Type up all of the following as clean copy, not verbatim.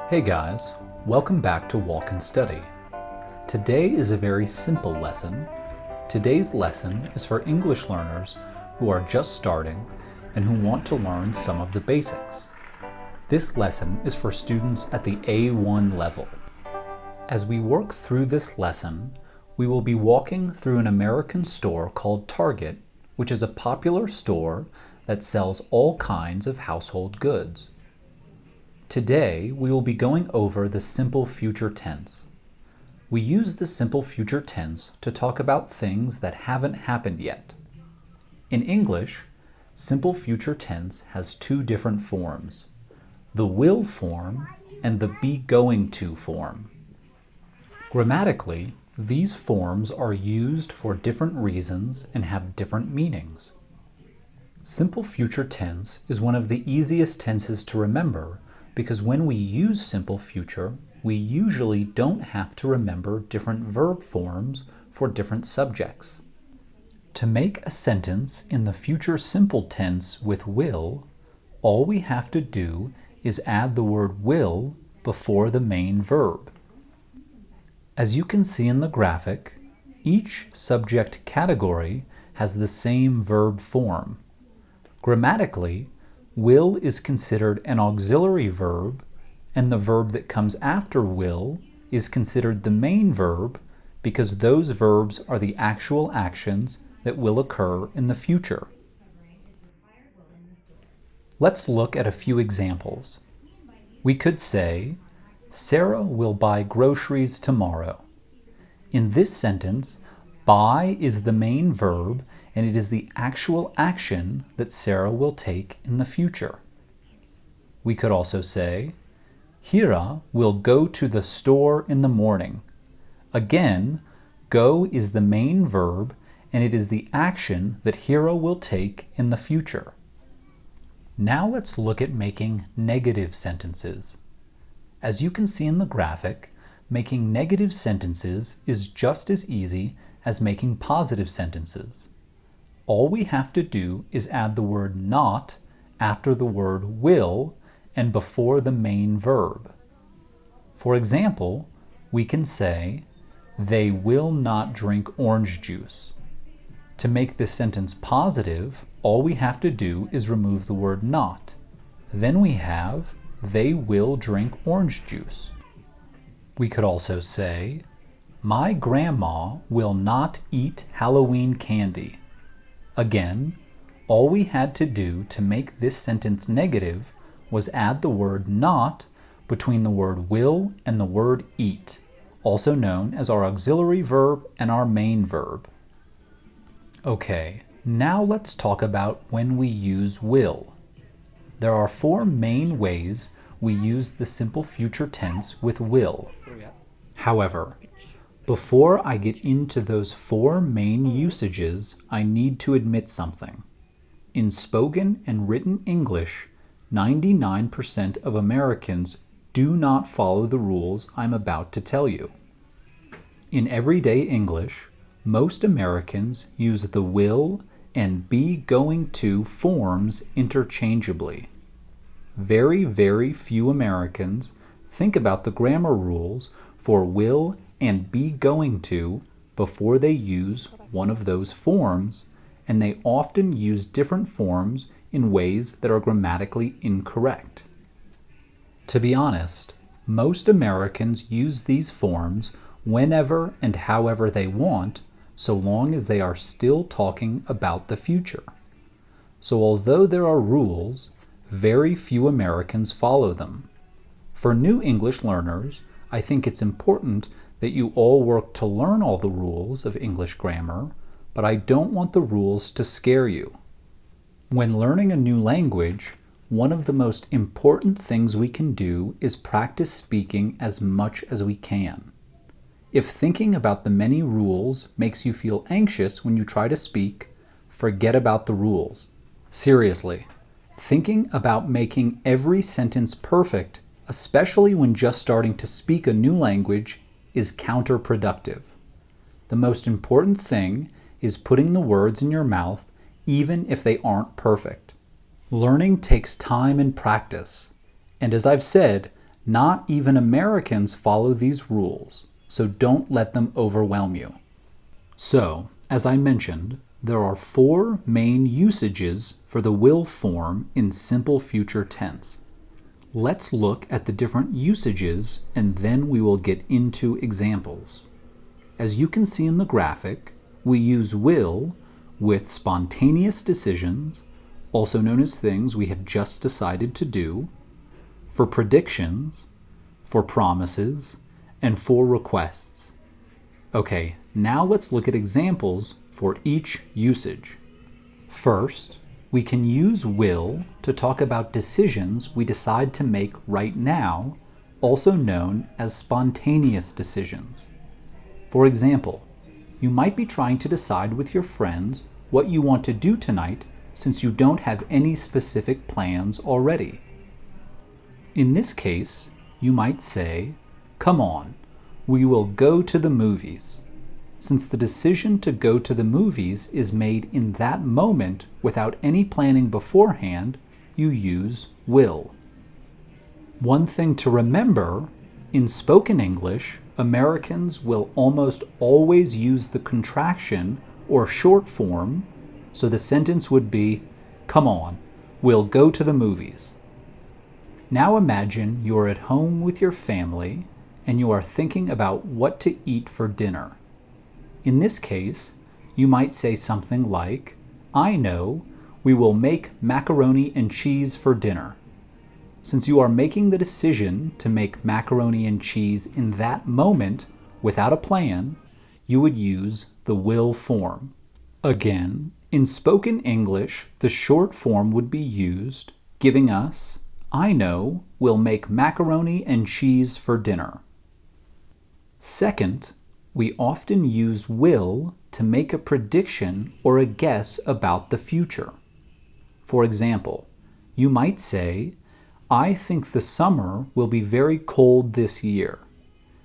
Hey guys, welcome back to Walk and Study. Today is a very simple lesson. Today's lesson is for English learners who are just starting and who want to learn some of the basics. This lesson is for students at the A1 level. As we work through this lesson, we will be walking through an American store called Target, which is a popular store that sells all kinds of household goods. Today, we will be going over the simple future tense. We use the simple future tense to talk about things that haven't happened yet. In English, simple future tense has two different forms, the will form and the be going to form. Grammatically, these forms are used for different reasons and have different meanings. Simple future tense is one of the easiest tenses to remember because when we use simple future, we usually don't have to remember different verb forms for different subjects. To make a sentence in the future simple tense with will, all we have to do is add the word will before the main verb. As you can see in the graphic, each subject category has the same verb form. Grammatically, will is considered an auxiliary verb, and the verb that comes after will is considered the main verb because those verbs are the actual actions that will occur in the future. Let's look at a few examples. We could say, Sarah will buy groceries tomorrow. In this sentence, buy is the main verb and it is the actual action that Sarah will take in the future. We could also say, Hira will go to the store in the morning. Again, go is the main verb and it is the action that Hira will take in the future. Now let's look at making negative sentences. As you can see in the graphic, making negative sentences is just as easy as making positive sentences. All we have to do is add the word not after the word will and before the main verb. For example, we can say, they will not drink orange juice. To make this sentence positive, all we have to do is remove the word not. Then we have, they will drink orange juice. We could also say, my grandma will not eat Halloween candy. Again, all we had to do to make this sentence negative was add the word not between the word will and the word eat, also known as our auxiliary verb and our main verb. Okay, now let's talk about when we use will. There are four main ways we use the simple future tense with will. However, before I get into those four main usages, I need to admit something. In spoken and written English, 99% of Americans do not follow the rules I'm about to tell you. In everyday English, most Americans use the will and be going to forms interchangeably. Very, very few Americans think about the grammar rules for will and be going to before they use one of those forms, and they often use different forms in ways that are grammatically incorrect. To be honest, most Americans use these forms whenever and however they want, so long as they are still talking about the future. So although there are rules, very few Americans follow them. For new English learners, I think it's important that you all work to learn all the rules of English grammar, but I don't want the rules to scare you. When learning a new language, one of the most important things we can do is practice speaking as much as we can. If thinking about the many rules makes you feel anxious when you try to speak, forget about the rules. Seriously, thinking about making every sentence perfect, especially when just starting to speak a new language, is counterproductive. The most important thing is putting the words in your mouth even if they aren't perfect. Learning takes time and practice, and as I've said, Not even Americans follow these rules, so don't let them overwhelm you. So, as I mentioned, there are 4 main usages for the will form in simple future tense. Let's look at the different usages and then we will get into examples. As you can see in the graphic, we use will with spontaneous decisions, also known as things we have just decided to do, for predictions, for promises, and for requests. Okay, now let's look at examples for each usage. First, we can use will to talk about decisions we decide to make right now, also known as spontaneous decisions. For example, you might be trying to decide with your friends what you want to do tonight since you don't have any specific plans already. In this case, you might say, "Come on, we will go to the movies." Since the decision to go to the movies is made in that moment without any planning beforehand, you use will. One thing to remember, in spoken English, Americans will almost always use the contraction or short form, so the sentence would be, "Come on, we'll go to the movies." Now imagine you're at home with your family and you are thinking about what to eat for dinner. In this case, you might say something like, "I know, we will make macaroni and cheese for dinner." Since you are making the decision to make macaroni and cheese in that moment without a plan, you would use the will form. Again, in spoken English, the short form would be used, giving us, "I know, we'll make macaroni and cheese for dinner." Second, we often use will to make a prediction or a guess about the future. For example, you might say, "I think the summer will be very cold this year."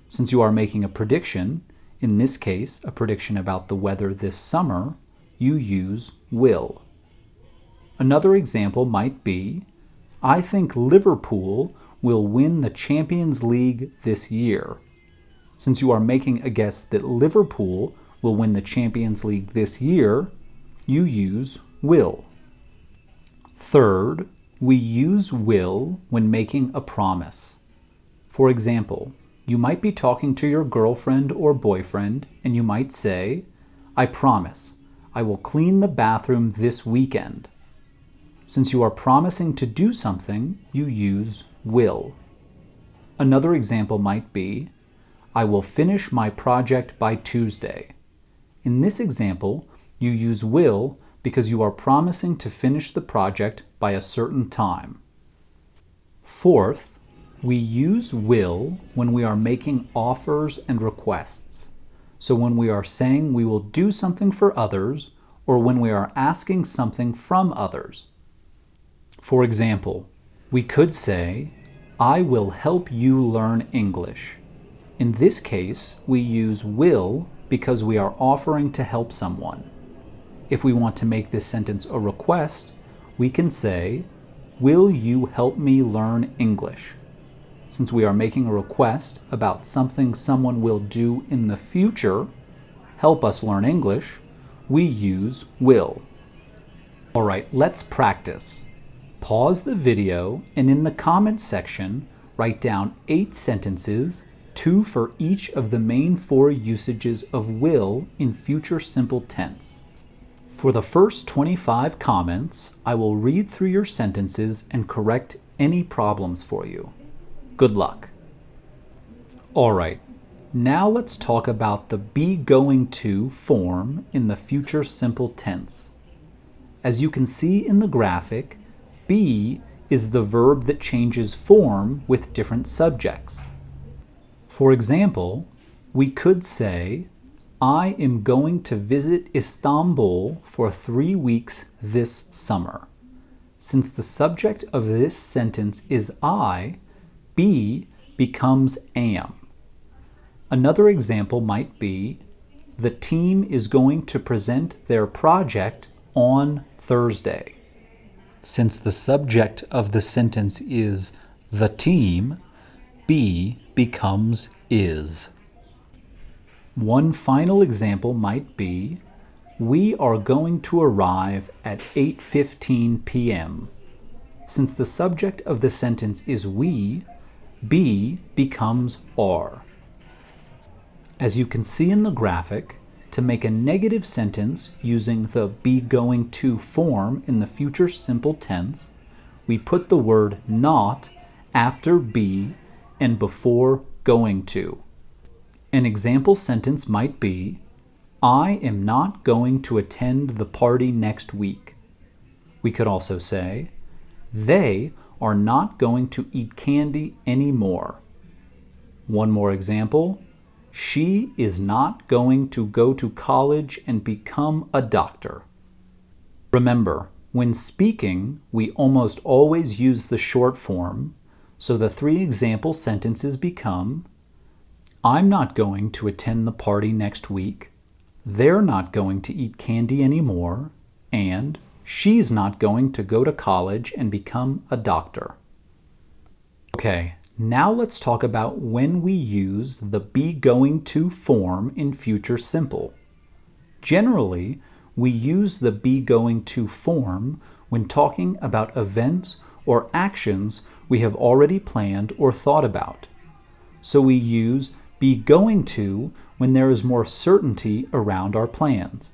Since you are making a prediction, in this case, a prediction about the weather this summer, you use will. Another example might be, "I think Liverpool will win the Champions League this year." Since you are making a guess that Liverpool will win the Champions League this year, you use will. Third, we use will when making a promise. For example, you might be talking to your girlfriend or boyfriend and you might say, "I promise, I will clean the bathroom this weekend." Since you are promising to do something, you use will. Another example might be, "I will finish my project by Tuesday." In this example, you use will because you are promising to finish the project by a certain time. Fourth, we use will when we are making offers and requests. So when we are saying we will do something for others or when we are asking something from others. For example, we could say, "I will help you learn English." In this case, we use will because we are offering to help someone. If we want to make this sentence a request, we can say, "Will you help me learn English?" Since we are making a request about something someone will do in the future, help us learn English, we use will. All right, let's practice. Pause the video and in the comments section, write down 8 sentences, 2 for each of the main 4 usages of will in future simple tense. For the first 25 comments, I will read through your sentences and correct any problems for you. Good luck. All right, now let's talk about the be going to form in the future simple tense. As you can see in the graphic, be is the verb that changes form with different subjects. For example, we could say, "I am going to visit Istanbul for 3 weeks this summer." Since the subject of this sentence is I, be becomes am. Another example might be, "The team is going to present their project on Thursday." Since the subject of the sentence is the team, be becomes is. One final example might be, we are going to arrive at 8:15 p.m. Since the subject of the sentence is we, be becomes are. As you can see in the graphic, to make a negative sentence using the be going to form in the future simple tense, we put the word not after be and before going to. An example sentence might be, I am not going to attend the party next week. We could also say, they are not going to eat candy anymore. One more example, she is not going to go to college and become a doctor. Remember, when speaking, we almost always use the short form, so the three example sentences become, I'm not going to attend the party next week, they're not going to eat candy anymore, and she's not going to go to college and become a doctor. Okay, now let's talk about when we use the be going to form in future simple. Generally, we use the be going to form when talking about events or actions we have already planned or thought about. So we use be going to when there is more certainty around our plans.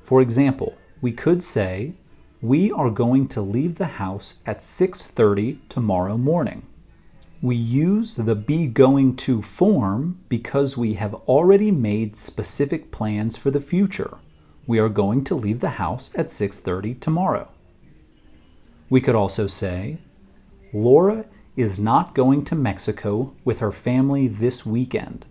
For example, we could say, we are going to leave the house at 6:30 tomorrow morning. We use the be going to form because we have already made specific plans for the future. We are going to leave the house at 6:30 tomorrow. We could also say, Laura is not going to Mexico with her family this weekend.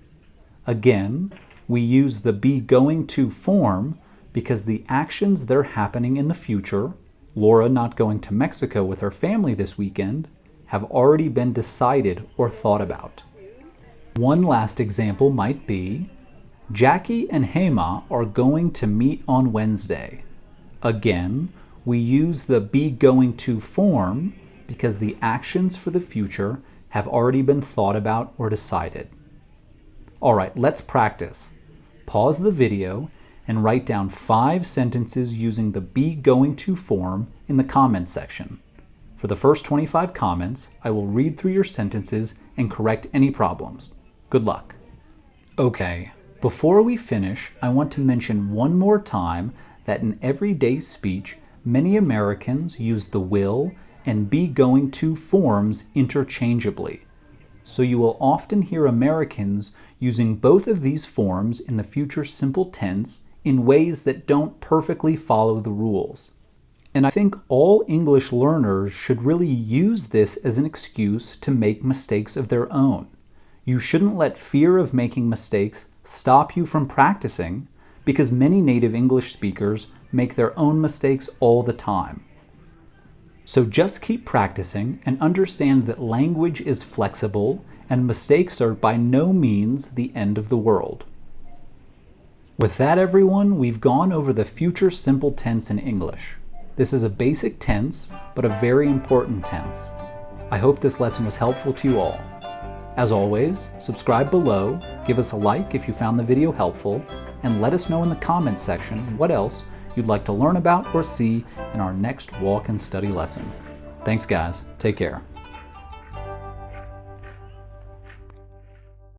Again, we use the be going to form because the actions that are happening in the future, Laura not going to Mexico with her family this weekend, have already been decided or thought about. One last example might be, Jackie and Hema are going to meet on Wednesday. Again, we use the be going to form because the actions for the future have already been thought about or decided. All right, let's practice. Pause the video and write down 5 sentences using the be going to form in the comments section. For the first 25 comments, I will read through your sentences and correct any problems. Good luck. Okay, before we finish, I want to mention one more time that in everyday speech, many Americans use the will and be going to forms interchangeably. So you will often hear Americans using both of these forms in the future simple tense in ways that don't perfectly follow the rules. And I think all English learners should really use this as an excuse to make mistakes of their own. You shouldn't let fear of making mistakes stop you from practicing, because many native English speakers make their own mistakes all the time. So just keep practicing and understand that language is flexible and mistakes are by no means the end of the world. With that, everyone, we've gone over the future simple tense in English. This is a basic tense, but a very important tense. I hope this lesson was helpful to you all. As always, subscribe below, give us a like if you found the video helpful, and let us know in the comments section what else you'd like to learn about or see in our next walk and study lesson. Thanks guys, take care.